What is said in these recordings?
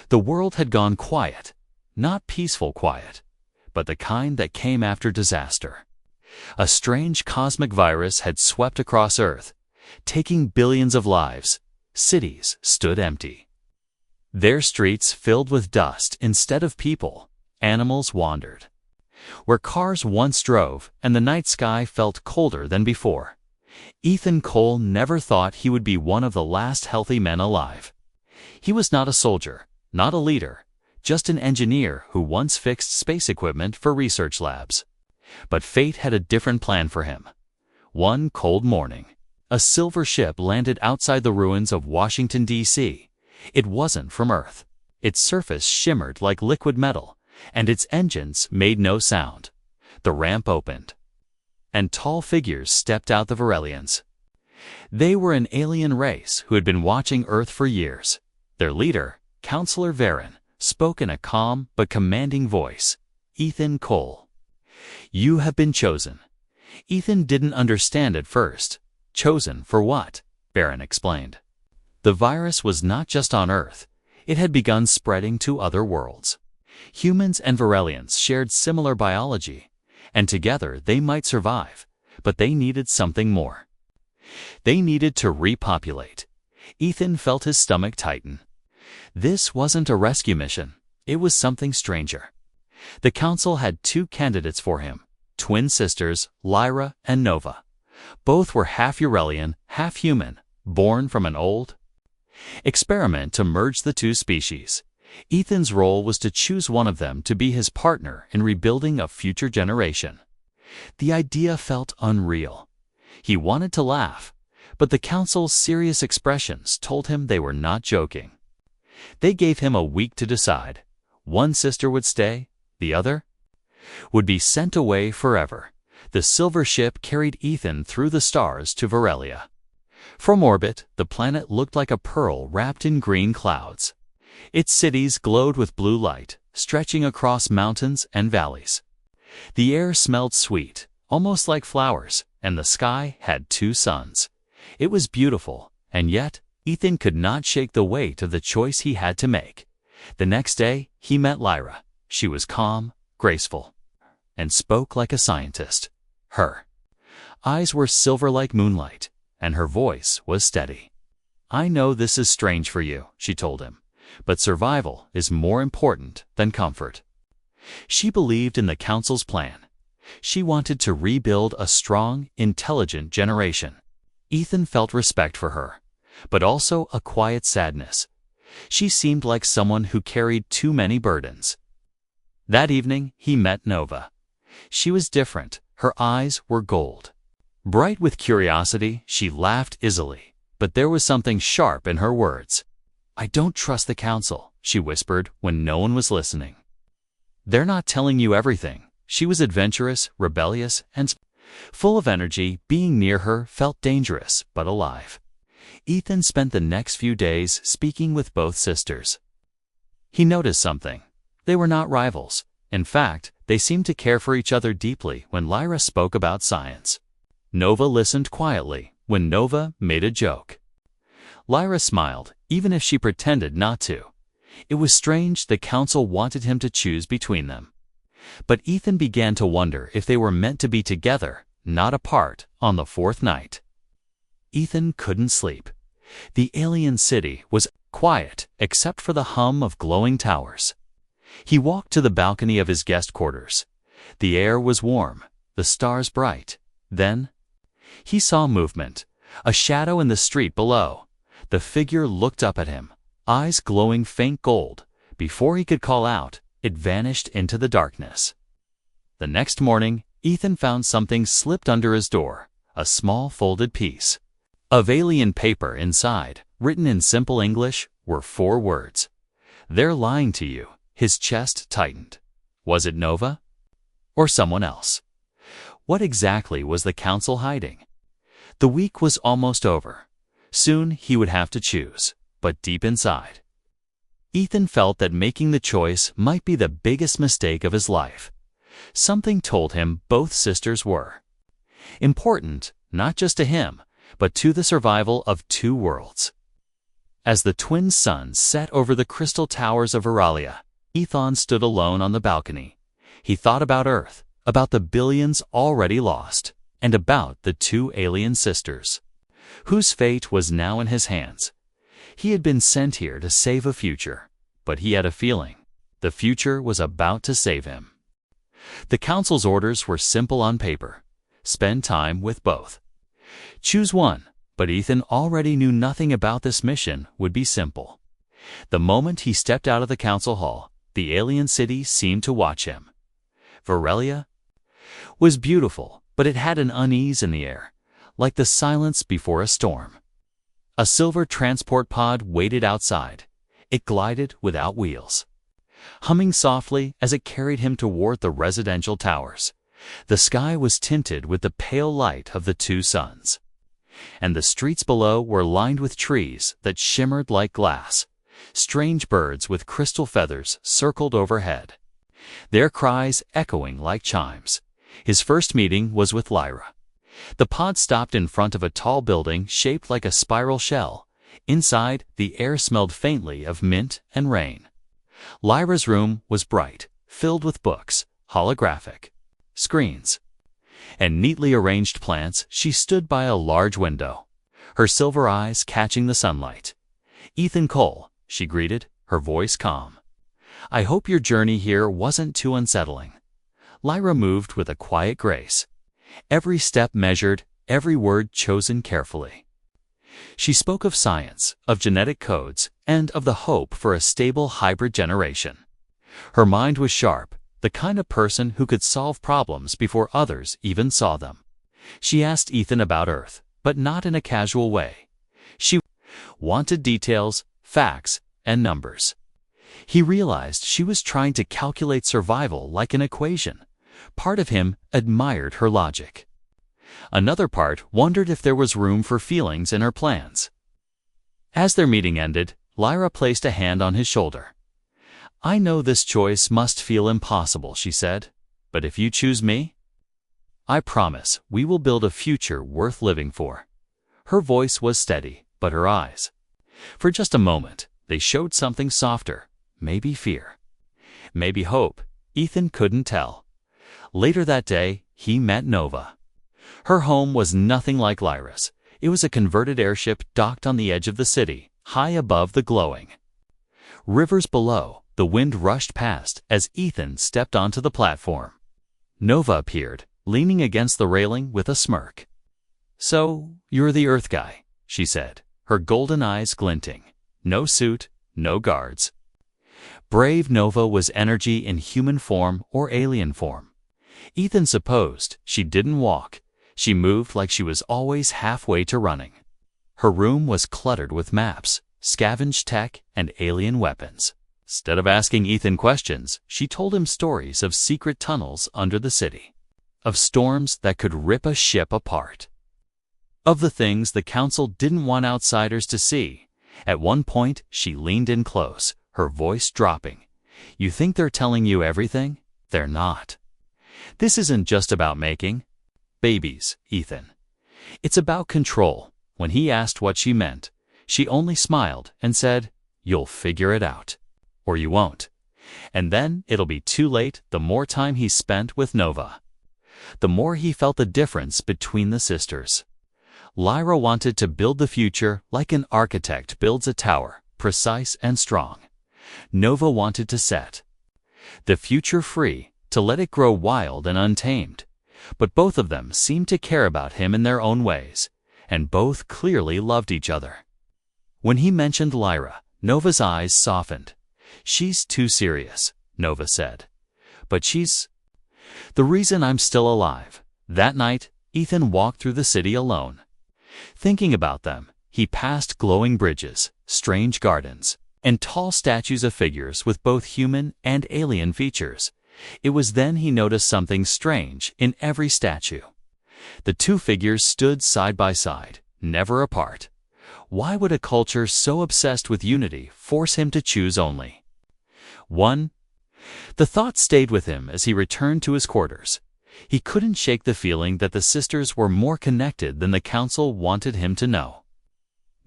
The world had gone quiet, not peaceful quiet, but the kind that came after disaster. A strange cosmic virus had swept across Earth, taking billions of lives. Cities stood empty. Their streets filled with dust instead of people. Animals wandered. Where cars once drove and the night sky felt colder than before. Ethan Cole never thought he would be one of the last healthy men alive. He was not a soldier, not a leader, just an engineer who once fixed space equipment for research labs. But fate had a different plan for him. One cold morning, a silver ship landed outside the ruins of Washington, D.C. It wasn't from Earth. Its surface shimmered like liquid metal, and its engines made no sound. The ramp opened, and tall figures stepped out the Varelians. They were an alien race who had been watching Earth for years. Their leader, Counselor Varen, spoke in a calm but commanding voice. Ethan Cole. You have been chosen. Ethan didn't understand at first. Chosen for what? Varen explained. The virus was not just on Earth. It had begun spreading to other worlds. Humans and Varelians shared similar biology, and together they might survive, but they needed something more. They needed to repopulate. Ethan felt his stomach tighten. This wasn't a rescue mission. It was something stranger. The council had two candidates for him, twin sisters, Lyra and Nova. Both were half Urelian, half human, born from an old experiment to merge the two species. Ethan's role was to choose one of them to be his partner in rebuilding a future generation. The idea felt unreal. He wanted to laugh, but the council's serious expressions told him they were not joking. They gave him a week to decide. One sister would stay, the other would be sent away forever. The silver ship carried Ethan through the stars to Varelia. From orbit, the planet looked like a pearl wrapped in green clouds. Its cities glowed with blue light, stretching across mountains and valleys. The air smelled sweet, almost like flowers, and the sky had two suns. It was beautiful, and yet Ethan could not shake the weight of the choice he had to make. The next day, he met Lyra. She was calm, graceful, and spoke like a scientist. Her eyes were silver like moonlight, and her voice was steady. I know this is strange for you, she told him, but survival is more important than comfort. She believed in the council's plan. She wanted to rebuild a strong, intelligent generation. Ethan felt respect for her, but also a quiet sadness. She seemed like someone who carried too many burdens. That evening, he met Nova. She was different. Her eyes were gold. Bright with curiosity, she laughed easily, but there was something sharp in her words. I don't trust the council, she whispered when no one was listening. They're not telling you everything. She was adventurous, rebellious, and full of energy. Being near her felt dangerous, but alive. Ethan spent the next few days speaking with both sisters. He noticed something. They were not rivals. In fact, they seemed to care for each other deeply when Lyra spoke about science. Nova listened quietly when Nova made a joke. Lyra smiled, even if she pretended not to. It was strange the council wanted him to choose between them. But Ethan began to wonder if they were meant to be together, not apart, on the fourth night. Ethan couldn't sleep. The alien city was quiet except for the hum of glowing towers. He walked to the balcony of his guest quarters. The air was warm, the stars bright. Then he saw movement, a shadow in the street below. The figure looked up at him, eyes glowing faint gold. Before he could call out, it vanished into the darkness. The next morning, Ethan found something slipped under his door, a small folded piece of alien paper inside. Written in simple English were 4 words. They're lying to you. His chest tightened. Was it Nova? Or someone else? What exactly was the council hiding? The week was almost over. Soon he would have to choose, but deep inside, Ethan felt that making the choice might be the biggest mistake of his life. Something told him both sisters were important, not just to him, but to the survival of 2 worlds. As the twin suns set over the crystal towers of Auralia, Ethan stood alone on the balcony. He thought about Earth, about the billions already lost, and about the two alien sisters, whose fate was now in his hands. He had been sent here to save a future, but he had a feeling the future was about to save him. The council's orders were simple on paper: spend time with both. Choose one, but Ethan already knew nothing about this mission would be simple. The moment he stepped out of the council hall, the alien city seemed to watch him. Varelia was beautiful, but it had an unease in the air, like the silence before a storm. A silver transport pod waited outside. It glided without wheels, humming softly as it carried him toward the residential towers. The sky was tinted with the pale light of the two suns, and the streets below were lined with trees that shimmered like glass. Strange birds with crystal feathers circled overhead, their cries echoing like chimes. His first meeting was with Lyra. The pod stopped in front of a tall building shaped like a spiral shell. Inside, the air smelled faintly of mint and rain. Lyra's room was bright, filled with books, holographic screens, and neatly arranged plants. She stood by a large window, her silver eyes catching the sunlight. "Ethan Cole," she greeted, her voice calm. "I hope your journey here wasn't too unsettling." Lyra moved with a quiet grace, every step measured, every word chosen carefully. She spoke of science, of genetic codes, and of the hope for a stable hybrid generation. Her mind was sharp, the kind of person who could solve problems before others even saw them. She asked Ethan about Earth, but not in a casual way. She wanted details, facts, and numbers. He realized she was trying to calculate survival like an equation. Part of him admired her logic. Another part wondered if there was room for feelings in her plans. As their meeting ended, Lyra placed a hand on his shoulder. "I know this choice must feel impossible," she said, "but if you choose me, I promise we will build a future worth living for." Her voice was steady, but her eyes, for just a moment, they showed something softer, maybe fear, maybe hope. Ethan couldn't tell. Later that day, he met Nova. Her home was nothing like Lyra's. It was a converted airship docked on the edge of the city, high above the glowing rivers below. The wind rushed past as Ethan stepped onto the platform. Nova appeared, leaning against the railing with a smirk. "So, you're the Earth guy," she said, her golden eyes glinting. No suit, no guards. Brave Nova was energy in human form or alien form. Ethan supposed she didn't walk. She moved like she was always halfway to running. Her room was cluttered with maps, scavenged tech, and alien weapons. Instead of asking Ethan questions, she told him stories of secret tunnels under the city, of storms that could rip a ship apart, of the things the council didn't want outsiders to see. At one point, she leaned in close, her voice dropping. "You think they're telling you everything? They're not. This isn't just about making babies, Ethan. It's about control." When he asked what she meant, she only smiled and said, "You'll figure it out. Or you won't. And then it'll be too late." The more time he spent with Nova, the more he felt the difference between the sisters. Lyra wanted to build the future like an architect builds a tower, precise and strong. Nova wanted to set the future free, to let it grow wild and untamed. But both of them seemed to care about him in their own ways, and both clearly loved each other. When he mentioned Lyra, Nova's eyes softened. "She's too serious," Nova said. "But she's the reason I'm still alive." That night, Ethan walked through the city alone. Thinking about them, he passed glowing bridges, strange gardens, and tall statues of figures with both human and alien features. It was then he noticed something strange in every statue. The two figures stood side by side, never apart. Why would a culture so obsessed with unity force him to choose only one? The thought stayed with him as he returned to his quarters. He couldn't shake the feeling that the sisters were more connected than the council wanted him to know.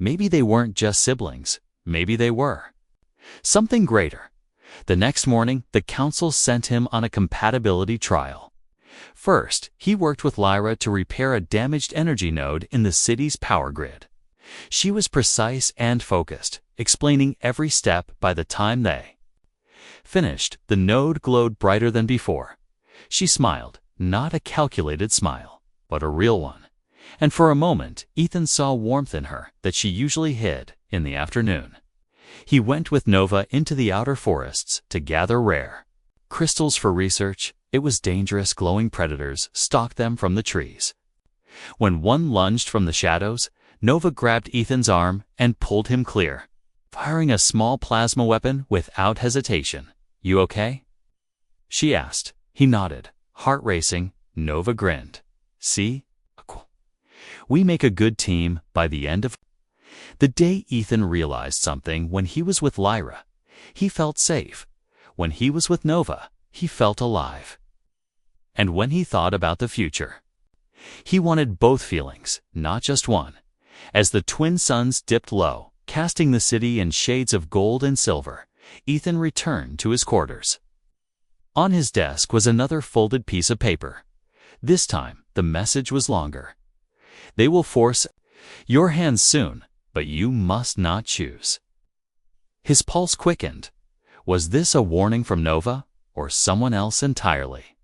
maybe they weren't just siblings. Maybe they were something greater. The next morning, the council sent him on a compatibility trial. First, he worked with Lyra to repair a damaged energy node in the city's power grid. She was precise and focused, explaining every step. By the time they finished, the node glowed brighter than before. She smiled, not a calculated smile, but a real one. And for a moment, Ethan saw warmth in her that she usually hid in the afternoon. He went with Nova into the outer forests to gather rare crystals for research. It was dangerous. Glowing predators stalked them from the trees. When one lunged from the shadows, Nova grabbed Ethan's arm and pulled him clear, firing a small plasma weapon without hesitation. "You okay?" she asked. He nodded, heart racing. Nova grinned. "See? We make a good team." By the end of the day, Ethan realized something. When he was with Lyra, he felt safe. When he was with Nova, he felt alive. And when he thought about the future, he wanted both feelings, not just one. As the twin suns dipped low, casting the city in shades of gold and silver, Ethan returned to his quarters. On his desk was another folded piece of paper. This time, the message was longer. "They will force your hands soon, but you must not choose." His pulse quickened. Was this a warning from Nova, or someone else entirely?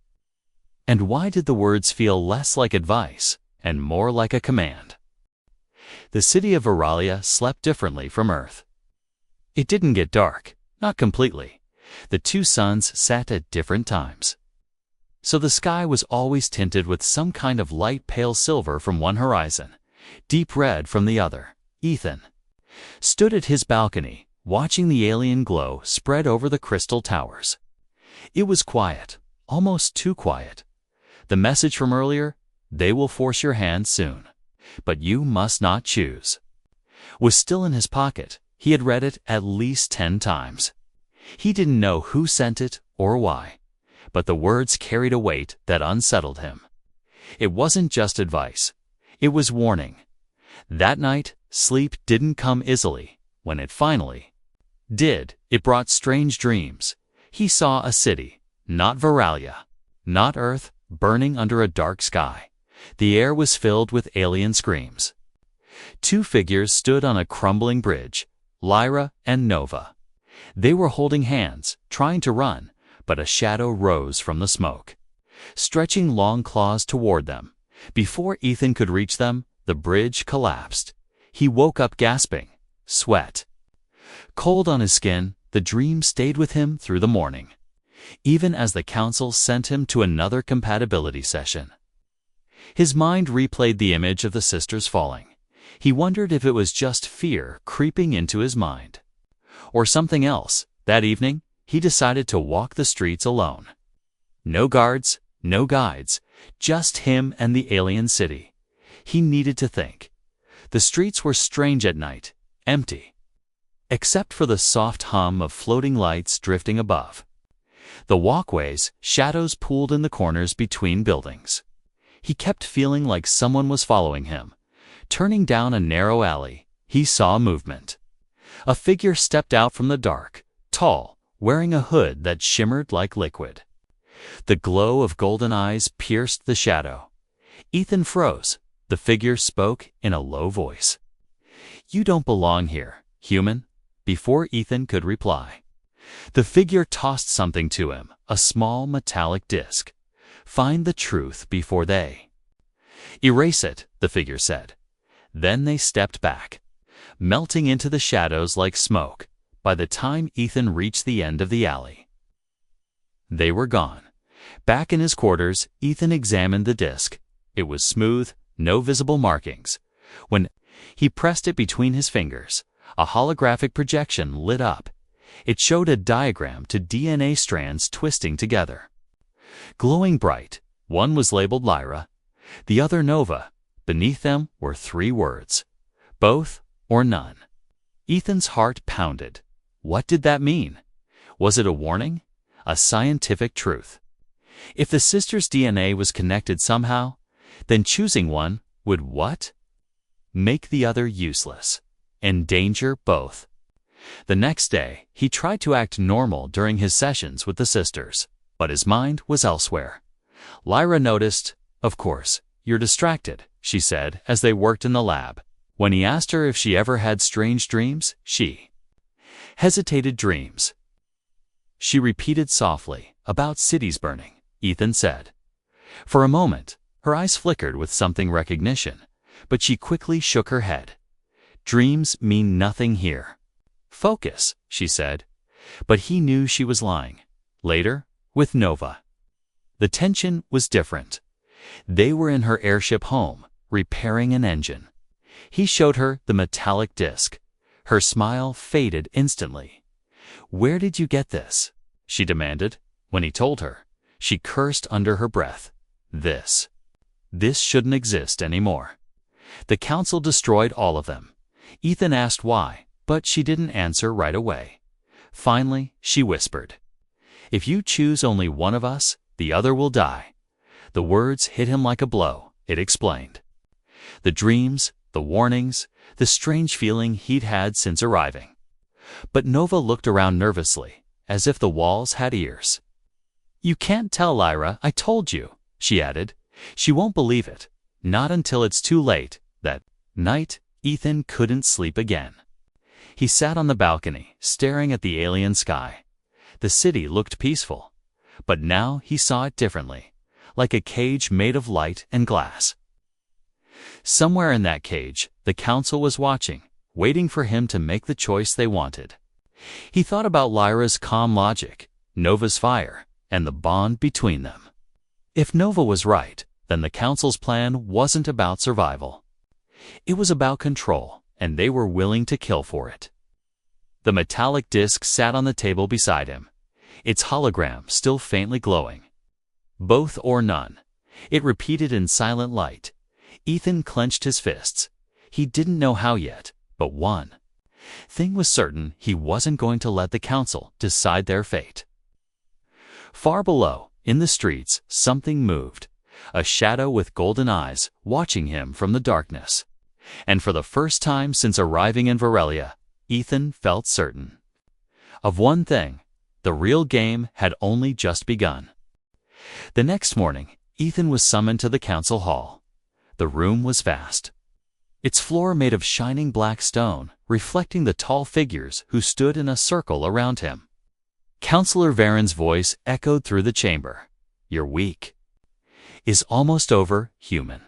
And why did the words feel less like advice and more like a command? The city of Veralia slept differently from Earth. It didn't get dark, not completely. The two suns set at different times. So the sky was always tinted with some kind of light pale silver from one horizon, deep red from the other. Ethan stood at his balcony, watching the alien glow spread over the crystal towers. It was quiet, almost too quiet. The message from earlier, "They will force your hand soon, but you must not choose," was still in his pocket. He had read it at least 10 times. He didn't know who sent it or why, but the words carried a weight that unsettled him. It wasn't just advice. It was warning. That night, sleep didn't come easily. When it finally did, it brought strange dreams. He saw a city, not Veralia, not Earth, burning under a dark sky. The air was filled with alien screams. Two figures stood on a crumbling bridge, Lyra and Nova. They were holding hands, trying to run, but a shadow rose from the smoke, stretching long claws toward them. Before Ethan could reach them, the bridge collapsed. He woke up gasping, sweat cold on his skin. The dream stayed with him through the morning, even as the council sent him to another compatibility session. His mind replayed the image of the sisters falling. He wondered if it was just fear creeping into his mind, or something else. That evening, he decided to walk the streets alone. No guards, no guides, just him and the alien city. He needed to think. The streets were strange at night, empty, except for the soft hum of floating lights drifting above. The walkways, shadows pooled in the corners between buildings. He kept feeling like someone was following him. Turning down a narrow alley, he saw movement. A figure stepped out from the dark, tall, wearing a hood that shimmered like liquid. The glow of golden eyes pierced the shadow. Ethan froze. The figure spoke in a low voice. "You don't belong here, human." Before Ethan could reply, the figure tossed something to him, a small metallic disc. "Find the truth before they erase it," the figure said. Then they stepped back, melting into the shadows like smoke. By the time Ethan reached the end of the alley, they were gone. Back in his quarters, Ethan examined the disc. It was smooth, no visible markings. When he pressed it between his fingers, a holographic projection lit up. It showed a diagram to DNA strands twisting together, glowing bright. One was labeled Lyra, the other Nova. Beneath them were 3 words: both or none. Ethan's heart pounded. What did that mean? Was it a warning? A scientific truth? If the sisters' DNA was connected somehow, then choosing one would what? Make the other useless. endanger both. The next day, he tried to act normal during his sessions with the sisters, but his mind was elsewhere. Lyra noticed. "Of course, you're distracted," she said as they worked in the lab. When he asked her if she ever had strange dreams, she hesitated. "Dreams," she repeated softly. "About cities burning," Ethan said. For a moment, her eyes flickered with something recognition, but she quickly shook her head. "Dreams mean nothing here." "Focus," she said. But he knew she was lying. Later, with Nova, the tension was different. They were in her airship home, repairing an engine. He showed her the metallic disc. Her smile faded instantly. "Where did you get this?" she demanded. When he told her, she cursed under her breath. This shouldn't exist anymore. The council destroyed all of them. Ethan asked why, but she didn't answer right away. Finally, she whispered, "If you choose only one of us, the other will die." The words hit him like a blow, it explained. The dreams, the warnings, the strange feeling he'd had since arriving. But Nova looked around nervously, as if the walls had ears. "You can't tell Lyra, I told you," she added. "She won't believe it. Not until it's too late." That night, Ethan couldn't sleep again. He sat on the balcony, staring at the alien sky. The city looked peaceful, but now he saw it differently, like a cage made of light and glass. Somewhere in that cage, the council was watching, waiting for him to make the choice they wanted. He thought about Lyra's calm logic, Nova's fire, and the bond between them. If Nova was right, then the council's plan wasn't about survival. It was about control, and they were willing to kill for it. The metallic disc sat on the table beside him, its hologram still faintly glowing. "Both or none," it repeated in silent light. Ethan clenched his fists. He didn't know how yet, but one thing was certain: he wasn't going to let the council decide their fate. Far below, in the streets, something moved, a shadow with golden eyes watching him from the darkness. And for the first time since arriving in Varelia, Ethan felt certain of one thing: the real game had only just begun. The next morning, Ethan was summoned to the council hall. The room was vast, its floor made of shining black stone, reflecting the tall figures who stood in a circle around him. Councillor Varen's voice echoed through the chamber. "You're weak. Is almost over, human.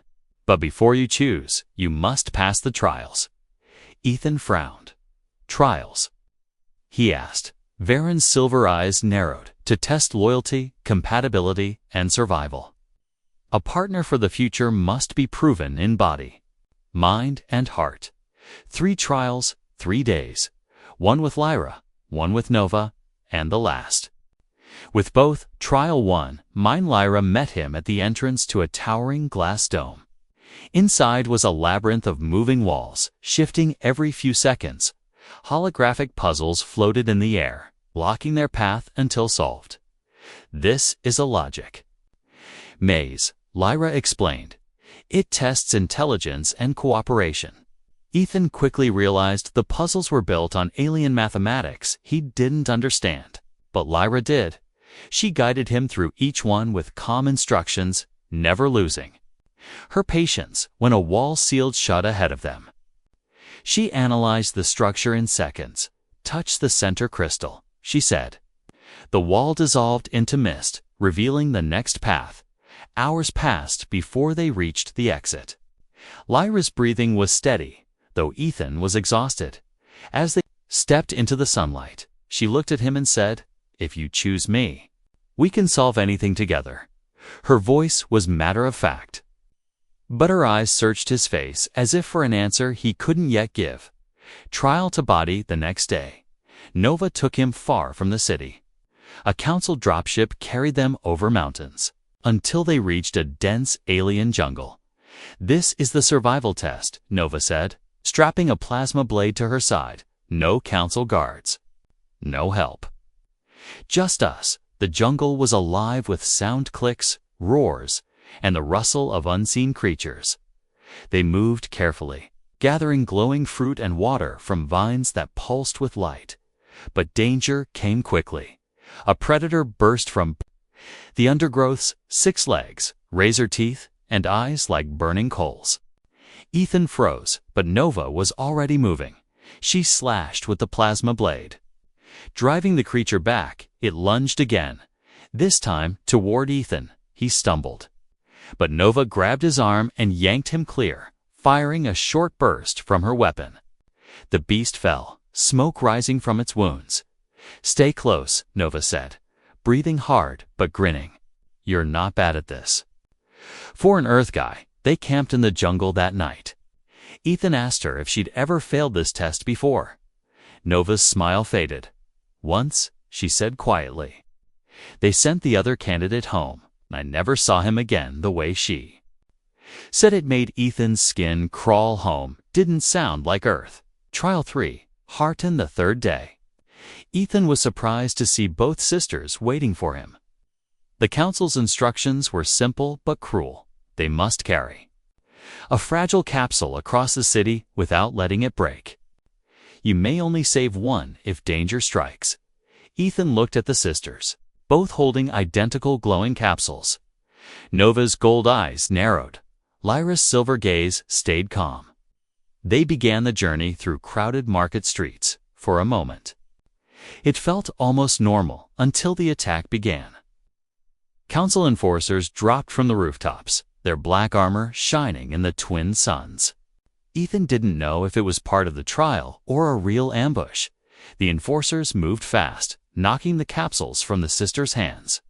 But before you choose, you must pass the trials." Ethan frowned. "Trials?" he asked. Varen's silver eyes narrowed. "To test loyalty, compatibility, and survival. A partner for the future must be proven in body, mind, and heart. 3 trials, 3 days. One with Lyra, one with Nova, and the last." With both, Trial 1, Mine Lyra met him at the entrance to a towering glass dome. Inside was a labyrinth of moving walls, shifting every few seconds. Holographic puzzles floated in the air, blocking their path until solved. "This is a logic maze," Lyra explained. "It tests intelligence and cooperation." Ethan quickly realized the puzzles were built on alien mathematics he didn't understand. But Lyra did. She guided him through each one with calm instructions, never losing her patience when a wall sealed shut ahead of them. She analyzed the structure in seconds. "Touch the center crystal," she said. The wall dissolved into mist, revealing the next path. Hours passed before they reached the exit. Lyra's breathing was steady, though Ethan was exhausted. As they stepped into the sunlight, she looked at him and said, "If you choose me, we can solve anything together." Her voice was matter-of-fact, but her eyes searched his face as if for an answer he couldn't yet give. Trial to body the next day. Nova took him far from the city. A council dropship carried them over mountains, until they reached a dense alien jungle. "This is the survival test," Nova said, strapping a plasma blade to her side. "No council guards. No help. Just us." The jungle was alive with sound clicks, roars, and the rustle of unseen creatures. They moved carefully, gathering glowing fruit and water from vines that pulsed with light. But danger came quickly. A predator burst from the undergrowth's 6 legs, razor teeth, and eyes like burning coals. Ethan froze, but Nova was already moving. She slashed with the plasma blade. Driving the creature back, it lunged again. This time, toward Ethan, he stumbled. But Nova grabbed his arm and yanked him clear, firing a short burst from her weapon. The beast fell, smoke rising from its wounds. "Stay close," Nova said, breathing hard but grinning. "You're not bad at this." For an Earth guy, they camped in the jungle that night. Ethan asked her if she'd ever failed this test before. Nova's smile faded. "Once," she said quietly. "They sent the other candidate home. I never saw him again the way she said." It made Ethan's skin crawl. Home didn't sound like Earth. Trial 3, Harton the 3rd day. Ethan was surprised to see both sisters waiting for him. The council's instructions were simple but cruel. They must carry a fragile capsule across the city without letting it break. You may only save one if danger strikes. Ethan looked at the sisters, both holding identical glowing capsules. Nova's gold eyes narrowed. Lyra's silver gaze stayed calm. They began the journey through crowded market streets. For a moment, it felt almost normal until the attack began. Council enforcers dropped from the rooftops, their black armor shining in the twin suns. Ethan didn't know if it was part of the trial or a real ambush. The enforcers moved fast, knocking the capsules from the sisters' hands.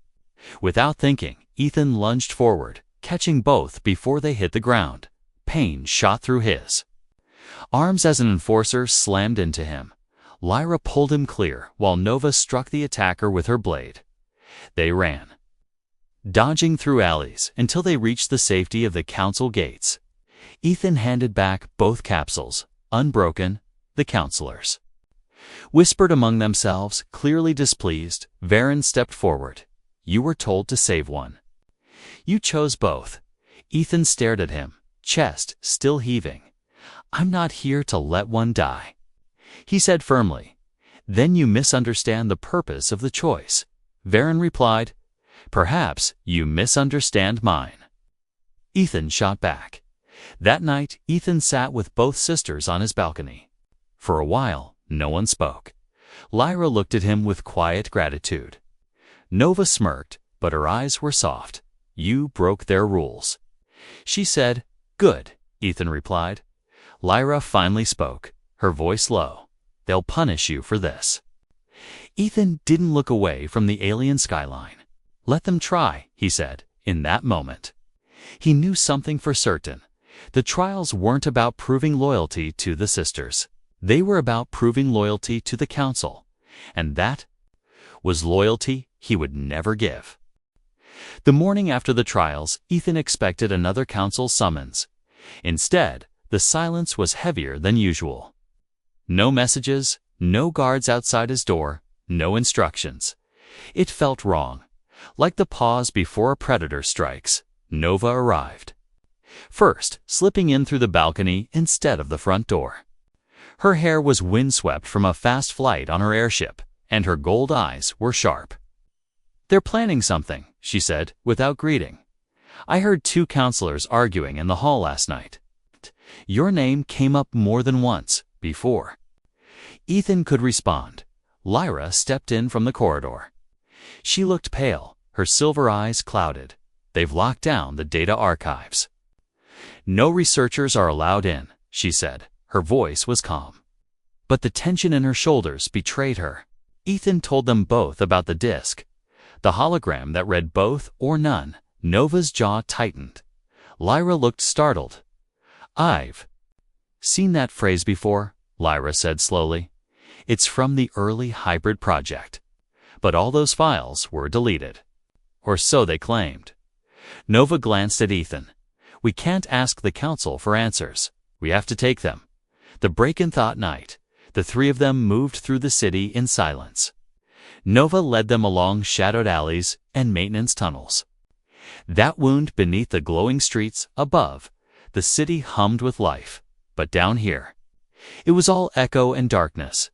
Without thinking, Ethan lunged forward, catching both before they hit the ground. Pain shot through his arms as an enforcer slammed into him. Lyra pulled him clear while Nova struck the attacker with her blade. They ran, dodging through alleys until they reached the safety of the council gates. Ethan handed back both capsules, unbroken. The counselors whispered among themselves, clearly displeased. Varen stepped forward. "You were told to save one. You chose both." Ethan stared at him, chest still heaving. "I'm not here to let one die," he said firmly. "Then you misunderstand the purpose of the choice." Varen replied, "Perhaps you misunderstand mine." Ethan shot back. That night, Ethan sat with both sisters on his balcony. For a while, no one spoke. Lyra looked at him with quiet gratitude. Nova smirked, but her eyes were soft. "You broke their rules," she said. "Good," Ethan replied. Lyra finally spoke, her voice low. "They'll punish you for this." Ethan didn't look away from the alien skyline. "Let them try," he said, in that moment. He knew something for certain. The trials weren't about proving loyalty to the sisters. They were about proving loyalty to the council. And that was loyalty he would never give. The morning after the trials, Ethan expected another council summons. Instead, the silence was heavier than usual. No messages, no guards outside his door, no instructions. It felt wrong. Like the pause before a predator strikes, Nova arrived. First, slipping in through the balcony instead of the front door. Her hair was windswept from a fast flight on her airship, and her gold eyes were sharp. "They're planning something," she said, without greeting. "I heard 2 counselors arguing in the hall last night. Your name came up more than once before." Ethan could respond. Lyra stepped in from the corridor. She looked pale, her silver eyes clouded. "They've locked down the data archives. No researchers are allowed in," she said. Her voice was calm. But the tension in her shoulders betrayed her. Ethan told them both about the disk, the hologram that read both or none. Nova's jaw tightened. Lyra looked startled. "I've seen that phrase before," Lyra said slowly. "It's from the early hybrid project. But all those files were deleted. Or so they claimed." Nova glanced at Ethan. "We can't ask the council for answers. We have to take them." The break-in thought night, the 3 of them moved through the city in silence. Nova led them along shadowed alleys and maintenance tunnels. That wound beneath the glowing streets above, the city hummed with life. but down here. It was all echo and darkness.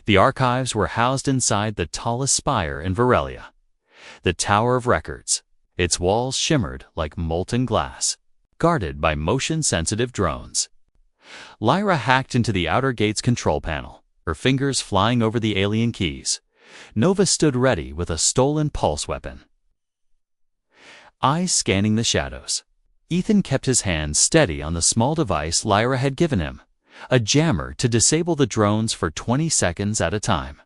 The archives were housed inside the tallest spire in Varelia, the Tower of Records. Its walls shimmered like molten glass, guarded by motion-sensitive drones. Lyra hacked into the outer gate's control panel, her fingers flying over the alien keys. Nova stood ready with a stolen pulse weapon. Eyes scanning the shadows. Ethan kept his hand steady on the small device Lyra had given him, a jammer to disable the drones for 20 seconds at a time.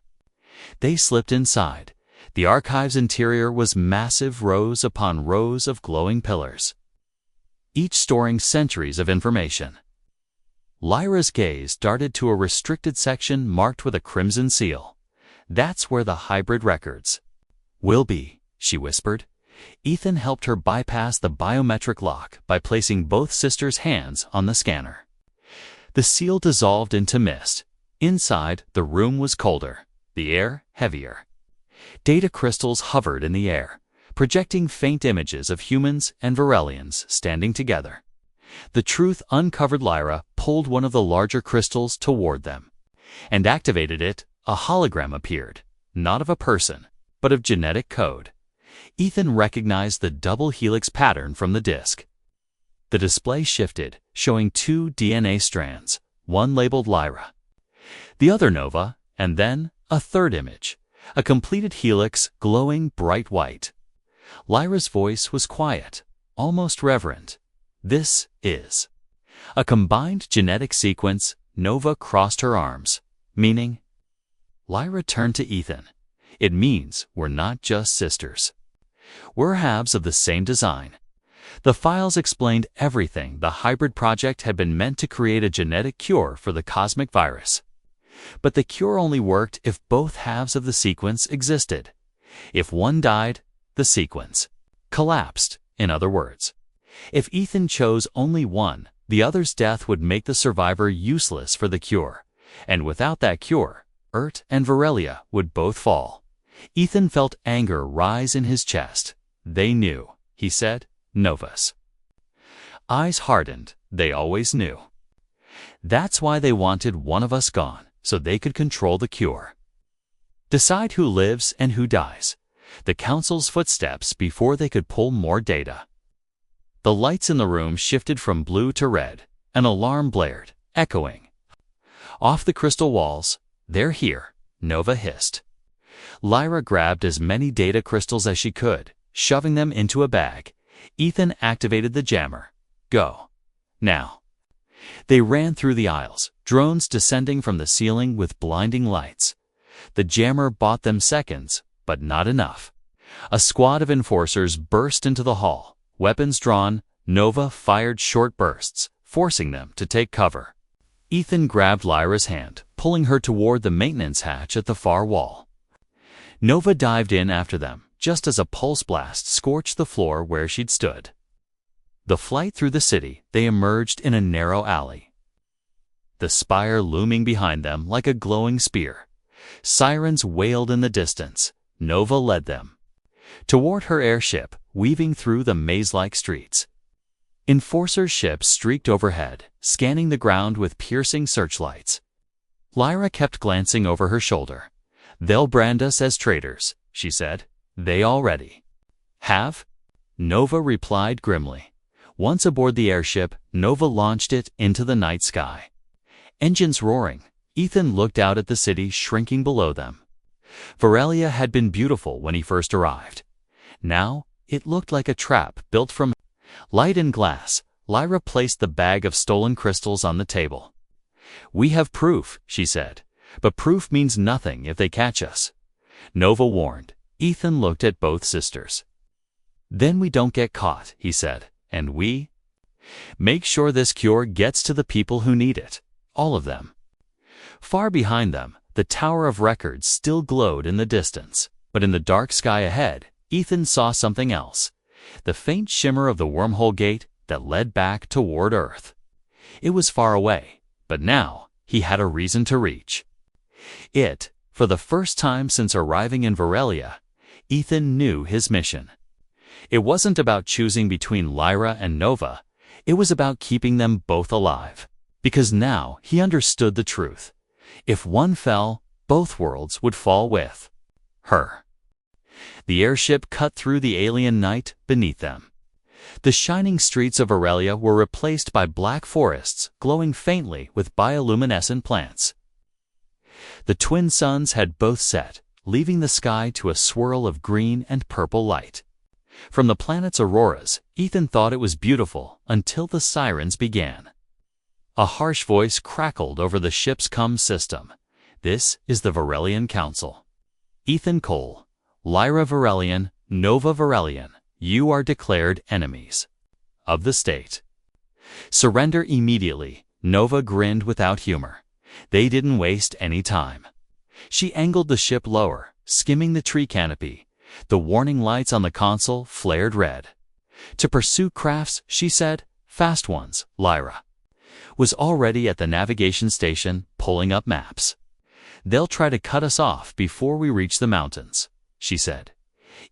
They slipped inside. The archive's interior was massive, rows upon rows of glowing pillars, each storing centuries of information. Lyra's gaze darted to a restricted section marked with a crimson seal. That's where the hybrid records will be, she whispered. Ethan helped her bypass the biometric lock by placing both sisters' hands on the scanner. The seal dissolved into mist. Inside, the room was colder, the air heavier. Data crystals hovered in the air, projecting faint images of humans and Varelians standing together. The truth uncovered. Lyra pulled one of the larger crystals toward them and activated it. A hologram appeared, not of a person, but of genetic code. Ethan recognized the double helix pattern from the disk. The display shifted, showing 2 DNA strands, one labeled Lyra, the other Nova, and then a third image, a completed helix glowing bright white. Lyra's voice was quiet, almost reverent. This is a combined genetic sequence. Nova crossed her arms, meaning. Lyra turned to Ethan. It means we're not just sisters. We're halves of the same design. The files explained everything. The hybrid project had been meant to create a genetic cure for the cosmic virus. But the cure only worked if both halves of the sequence existed. If one died, the sequence collapsed, in other words. If Ethan chose only one, the other's death would make the survivor useless for the cure. And without that cure, Urt and Varelia would both fall. Ethan felt anger rise in his chest. They knew, he said, Novas. Eyes hardened. They always knew. That's why they wanted one of us gone, so they could control the cure. Decide who lives and who dies. The Council's footsteps before they could pull more data. The lights in the room shifted from blue to red. An alarm blared, echoing. Off the crystal walls, "They're here," Nova hissed. Lyra grabbed as many data crystals as she could, shoving them into a bag. Ethan activated the jammer. Go. Now. They ran through the aisles, drones descending from the ceiling with blinding lights. The jammer bought them seconds, but not enough. A squad of enforcers burst into the hall. Weapons drawn, Nova fired short bursts, forcing them to take cover. Ethan grabbed Lyra's hand, pulling her toward the maintenance hatch at the far wall. Nova dived in after them, just as a pulse blast scorched the floor where she'd stood. The flight through the city, they emerged in a narrow alley, the spire looming behind them like a glowing spear. Sirens wailed in the distance. Nova led them toward her airship, weaving through the maze-like streets. Enforcer ships streaked overhead, scanning the ground with piercing searchlights. Lyra kept glancing over her shoulder. "They'll brand us as traitors," she said. "They already have?" Nova replied grimly. Once aboard the airship, Nova launched it into the night sky. Engines roaring, Ethan looked out at the city shrinking below them. Varelia had been beautiful when he first arrived. Now, it looked like a trap built from light and glass. Lyra placed the bag of stolen crystals on the table. "We have proof," she said, "but proof means nothing if they catch us." Nova warned. Ethan looked at both sisters. "Then we don't get caught," he said, "and we make sure this cure gets to the people who need it, all of them." Far behind them, the Tower of Records still glowed in the distance, but in the dark sky ahead, Ethan saw something else, the faint shimmer of the wormhole gate that led back toward Earth. It was far away, but now he had a reason to reach it. For the first time since arriving in Varelia, Ethan knew his mission. It wasn't about choosing between Lyra and Nova, it was about keeping them both alive. because now he understood the truth. If one fell, both worlds would fall with her. The airship cut through the alien night beneath them. The shining streets of Aurelia were replaced by black forests glowing faintly with bioluminescent plants. The twin suns had both set, leaving the sky to a swirl of green and purple light. From the planet's auroras, Ethan thought it was beautiful until the sirens began. A harsh voice crackled over the ship's comm system. "This is the Varelian Council. Ethan Cole, Lyra Varelian, Nova Varelian, you are declared enemies of the state. Surrender immediately." Nova grinned without humor. They didn't waste any time. She angled the ship lower, skimming the tree canopy. The warning lights on the console flared red. "To pursue crafts," she said. "Fast ones." Lyra was already at the navigation station, pulling up maps. "They'll try to cut us off before we reach the mountains," she said.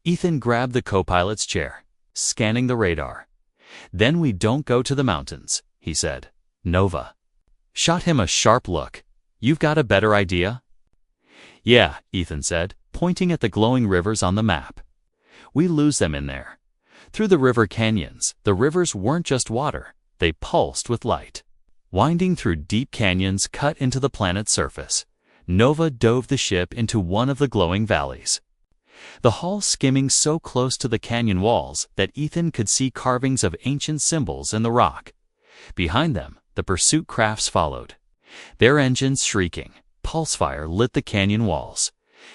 Ethan grabbed the co-pilot's chair, scanning the radar. "Then we don't go to the mountains," he said. Nova shot him a sharp look. "You've got a better idea?" "Yeah," Ethan said, pointing at the glowing rivers on the map. "We lose them in there." Through the river canyons, the rivers weren't just water, they pulsed with light. Winding through deep canyons cut into the planet's surface, Nova dove the ship into one of the glowing valleys. The hull skimming so close to the canyon walls that Ethan could see carvings of ancient symbols in the rock. Behind them, the pursuit crafts followed, their engines shrieking. Pulsefire lit the canyon walls,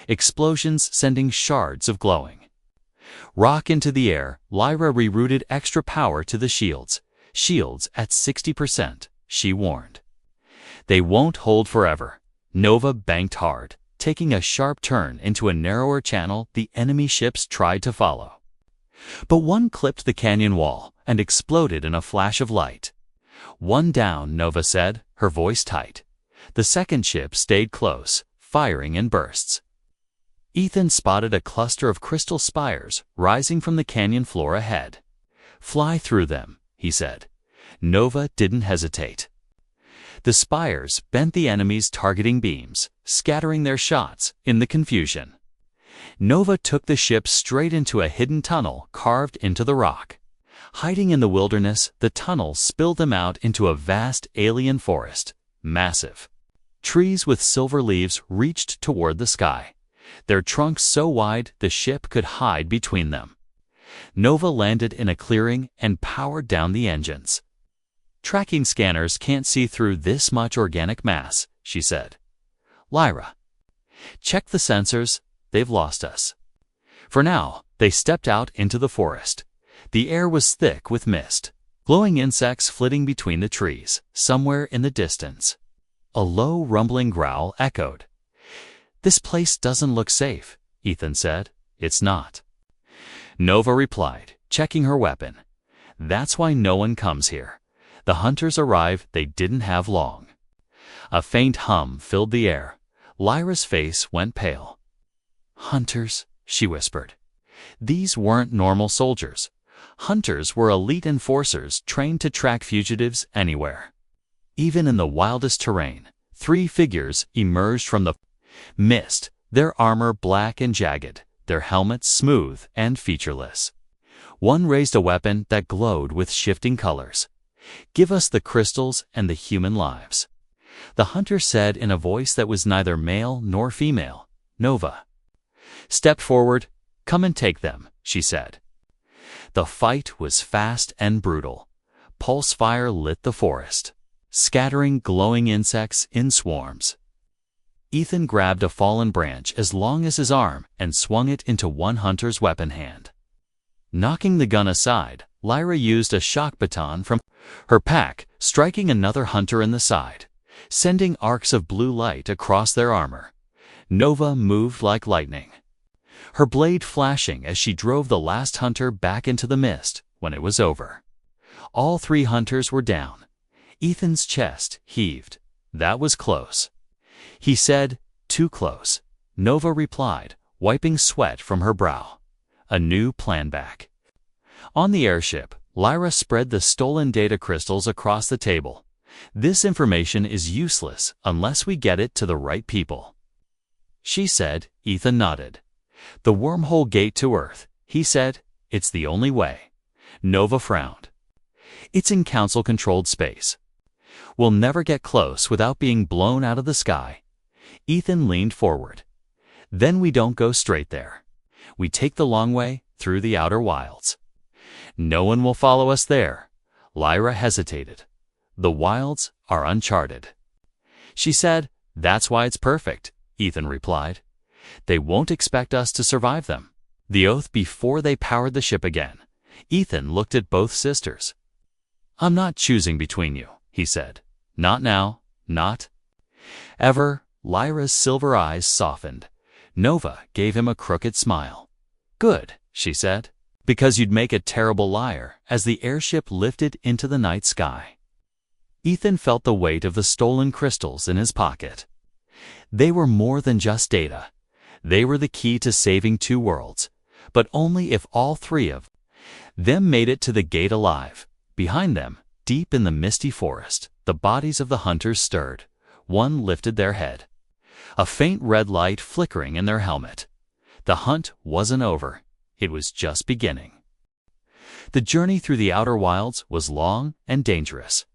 explosions sending shards of glowing rock into the air. Lyra rerouted extra power to the shields. "Shields at 60%, she warned. "They won't hold forever." Nova banked hard, taking a sharp turn into a narrower channel the enemy ships tried to follow. But one clipped the canyon wall and exploded in a flash of light. "One down," Nova said, her voice tight. The second ship stayed close, firing in bursts. Ethan spotted a cluster of crystal spires rising from the canyon floor ahead. "Fly through them," he said. Nova didn't hesitate. The spires bent the enemy's targeting beams, scattering their shots in the confusion. Nova took the ship straight into a hidden tunnel carved into the rock. Hiding in the wilderness, the tunnel spilled them out into a vast alien forest, massive. Trees with silver leaves reached toward the sky, their trunks so wide the ship could hide between them. Nova landed in a clearing and powered down the engines. "Tracking scanners can't see through this much organic mass," she said. "Lyra, check the sensors, they've lost us." For now, they stepped out into the forest. The air was thick with mist, glowing insects flitting between the trees, somewhere in the distance. A low rumbling growl echoed. "This place doesn't look safe," Ethan said. "It's not." Nova replied, checking her weapon. "That's why no one comes here. The hunters arrive, they didn't have long." A faint hum filled the air. Lyra's face went pale. "Hunters," she whispered. These weren't normal soldiers. Hunters were elite enforcers trained to track fugitives anywhere. Even in the wildest terrain, three figures emerged from the mist, their armor black and jagged, their helmets smooth and featureless. One raised a weapon that glowed with shifting colors. "Give us the crystals and the human lives," the hunter said in a voice that was neither male nor female. Nova stepped forward. "Come and take them," she said. The fight was fast and brutal. Pulse fire lit the forest, scattering glowing insects in swarms. Ethan grabbed a fallen branch as long as his arm and swung it into one hunter's weapon hand. Knocking the gun aside, Lyra used a shock baton from her pack, striking another hunter in the side, sending arcs of blue light across their armor. Nova moved like lightning, her blade flashing as she drove the last hunter back into the mist. When it was over, all three hunters were down. Ethan's chest heaved. "That was close," he said. "Too close," Nova replied, wiping sweat from her brow. A new plan back. On the airship, Lyra spread the stolen data crystals across the table. This information is useless unless we get it to the right people. She said. Ethan nodded. The wormhole gate to Earth, he said. It's the only way. Nova frowned. It's in Council-controlled space. We'll never get close without being blown out of the sky. Ethan leaned forward. Then we don't go straight there. We take the long way through the outer wilds. No one will follow us there. Lyra hesitated. The wilds are uncharted. She said, That's why it's perfect, Ethan replied. They won't expect us to survive them. The oath before they powered the ship again. Ethan looked at both sisters. I'm not choosing between you, he said. Not now, not ever. Lyra's silver eyes softened. Nova gave him a crooked smile. Good, she said, because you'd make a terrible liar as the airship lifted into the night sky. Ethan felt the weight of the stolen crystals in his pocket. They were more than just data. They were the key to saving two worlds, but only if all three of them made it to the gate alive. Behind them, deep in the misty forest, the bodies of the hunters stirred. One lifted their head. A faint red light flickering in their helmet. The hunt wasn't over. It was just beginning. The journey through the outer wilds was long and dangerous.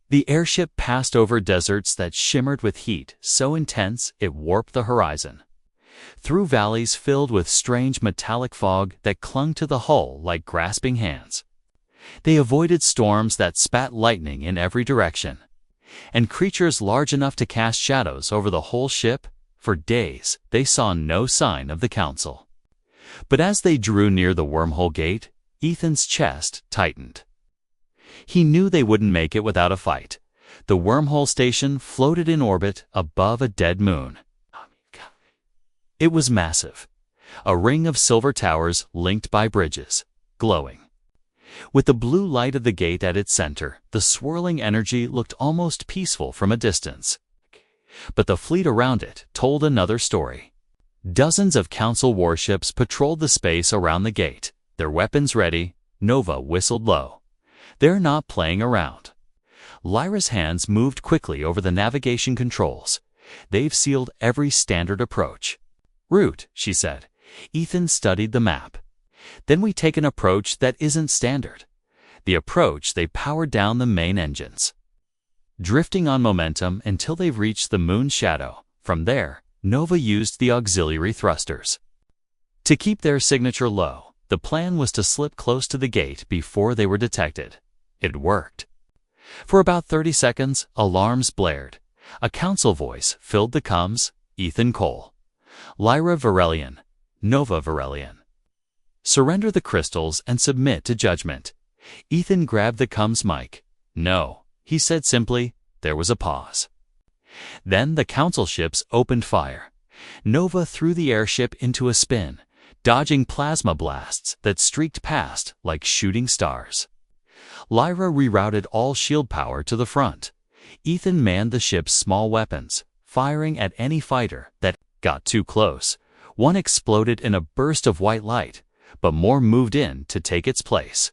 The airship passed over deserts that shimmered with heat so intense it warped the horizon. Through valleys filled with strange metallic fog that clung to the hull like grasping hands. They avoided storms that spat lightning in every direction, and creatures large enough to cast shadows over the whole ship. For days, they saw no sign of the Council. But as they drew near the wormhole gate, Ethan's chest tightened. He knew they wouldn't make it without a fight. The wormhole station floated in orbit above a dead moon. It was massive, a ring of silver towers linked by bridges, glowing. With the blue light of the gate at its center, the swirling energy looked almost peaceful from a distance. But the fleet around it told another story. Dozens of Council warships patrolled the space around the gate, their weapons ready. Nova whistled low. They're not playing around. Lyra's hands moved quickly over the navigation controls. They've sealed every standard approach. Route, she said. Ethan studied the map. Then we take an approach that isn't standard. The approach they powered down the main engines, drifting on momentum until they've reached the moon's shadow. From there, Nova used the auxiliary thrusters. To keep their signature low, the plan was to slip close to the gate before they were detected. It worked. For about 30 seconds, alarms blared. A Council voice filled the comms. Ethan Cole. Lyra Varelian. Nova Varelian. Surrender the crystals and submit to judgment. Ethan grabbed the comms mic. No, he said simply. There was a pause. Then the Council ships opened fire. Nova threw the airship into a spin, dodging plasma blasts that streaked past like shooting stars. Lyra rerouted all shield power to the front. Ethan manned the ship's small weapons, firing at any fighter that got too close. One exploded in a burst of white light, but more moved in to take its place.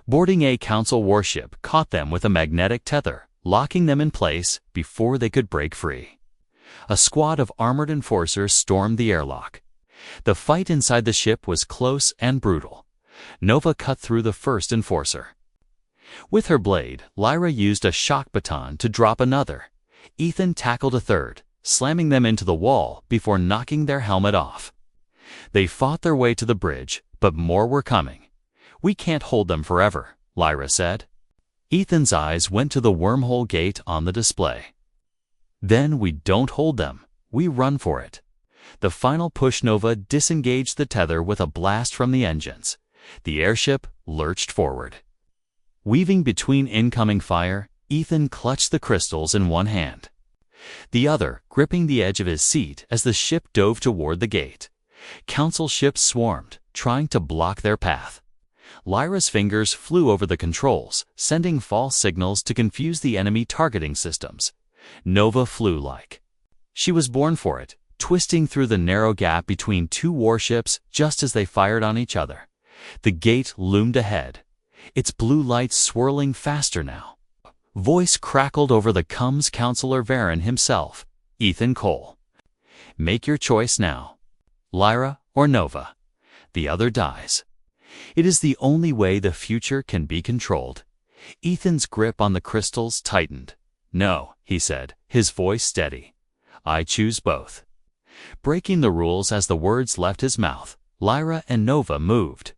Boarding a Council warship caught them with a magnetic tether, locking them in place before they could break free. A squad of armored enforcers stormed the airlock. The fight inside the ship was close and brutal. Nova cut through the first enforcer. With her blade, Lyra used a shock baton to drop another. Ethan tackled a third, slamming them into the wall before knocking their helmet off. They fought their way to the bridge, but more were coming. We can't hold them forever, Lyra said. Ethan's eyes went to the wormhole gate on the display. Then we don't hold them, we run for it. The final push. Nova disengaged the tether with a blast from the engines. The airship lurched forward. Weaving between incoming fire, Ethan clutched the crystals in one hand, the other gripping the edge of his seat as the ship dove toward the gate. Council ships swarmed, trying to block their path. Lyra's fingers flew over the controls, sending false signals to confuse the enemy targeting systems. Nova flew like she was born for it, twisting through the narrow gap between two warships just as they fired on each other. The gate loomed ahead, its blue lights swirling faster now. Voice crackled over the Cums counselor Varen himself, Ethan Cole. Make your choice now. Lyra or Nova. The other dies. It is the only way the future can be controlled. Ethan's grip on the crystals tightened. No, he said, his voice steady. I choose both. Breaking the rules as the words left his mouth, Lyra and Nova moved.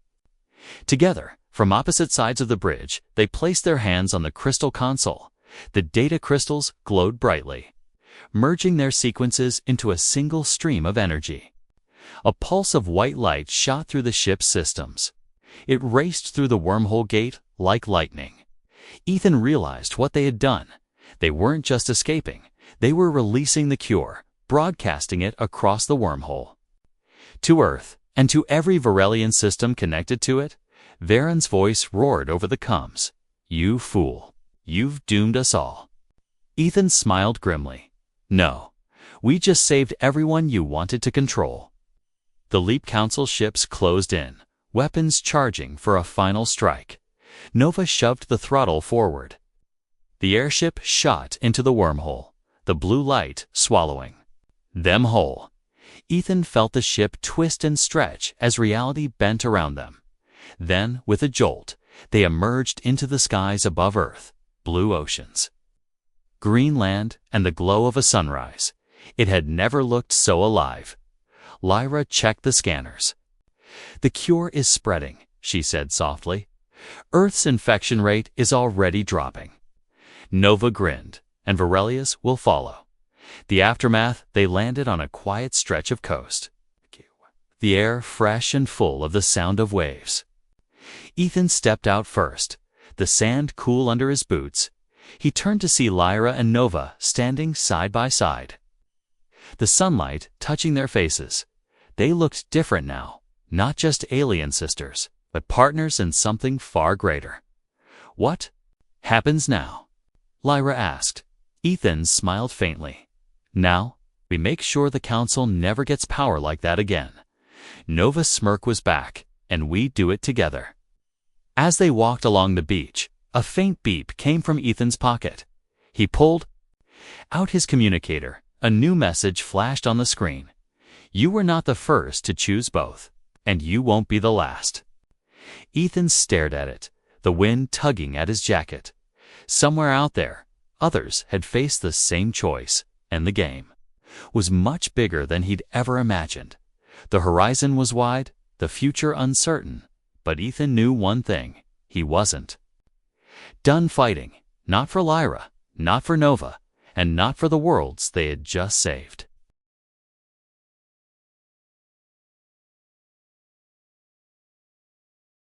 Together, from opposite sides of the bridge, they placed their hands on the crystal console. The data crystals glowed brightly, merging their sequences into a single stream of energy. A pulse of white light shot through the ship's systems. It raced through the wormhole gate like lightning. Ethan realized what they had done. They weren't just escaping. They were releasing the cure, broadcasting it across the wormhole. To Earth, and to every Varelian system connected to it, Varen's voice roared over the Cums. You fool. You've doomed us all. Ethan smiled grimly. No. We just saved everyone you wanted to control. The Leap Council ships closed in, weapons charging for a final strike. Nova shoved the throttle forward. The airship shot into the wormhole, the blue light swallowing them whole. Ethan felt the ship twist and stretch as reality bent around them. Then, with a jolt, they emerged into the skies above Earth, blue oceans, green land, and the glow of a sunrise. It had never looked so alive. Lyra checked the scanners. The cure is spreading, she said softly. Earth's infection rate is already dropping. Nova grinned, and Varelius will follow. The aftermath, they landed on a quiet stretch of coast. The air fresh and full of the sound of waves. Ethan stepped out first, the sand cool under his boots. He turned to see Lyra and Nova standing side by side, the sunlight touching their faces. They looked different now, not just alien sisters, but partners in something far greater. What happens now? Lyra asked. Ethan smiled faintly. Now, we make sure the Council never gets power like that again. Nova's smirk was back, and we do it together. As they walked along the beach, a faint beep came from Ethan's pocket. He pulled out his communicator. A new message flashed on the screen. You were not the first to choose both, and you won't be the last. Ethan stared at it, the wind tugging at his jacket. Somewhere out there, others had faced the same choice, and the game was much bigger than he'd ever imagined. The horizon was wide, the future uncertain, but Ethan knew one thing: he wasn't done fighting, not for Lyra, not for Nova, and not for the worlds they had just saved.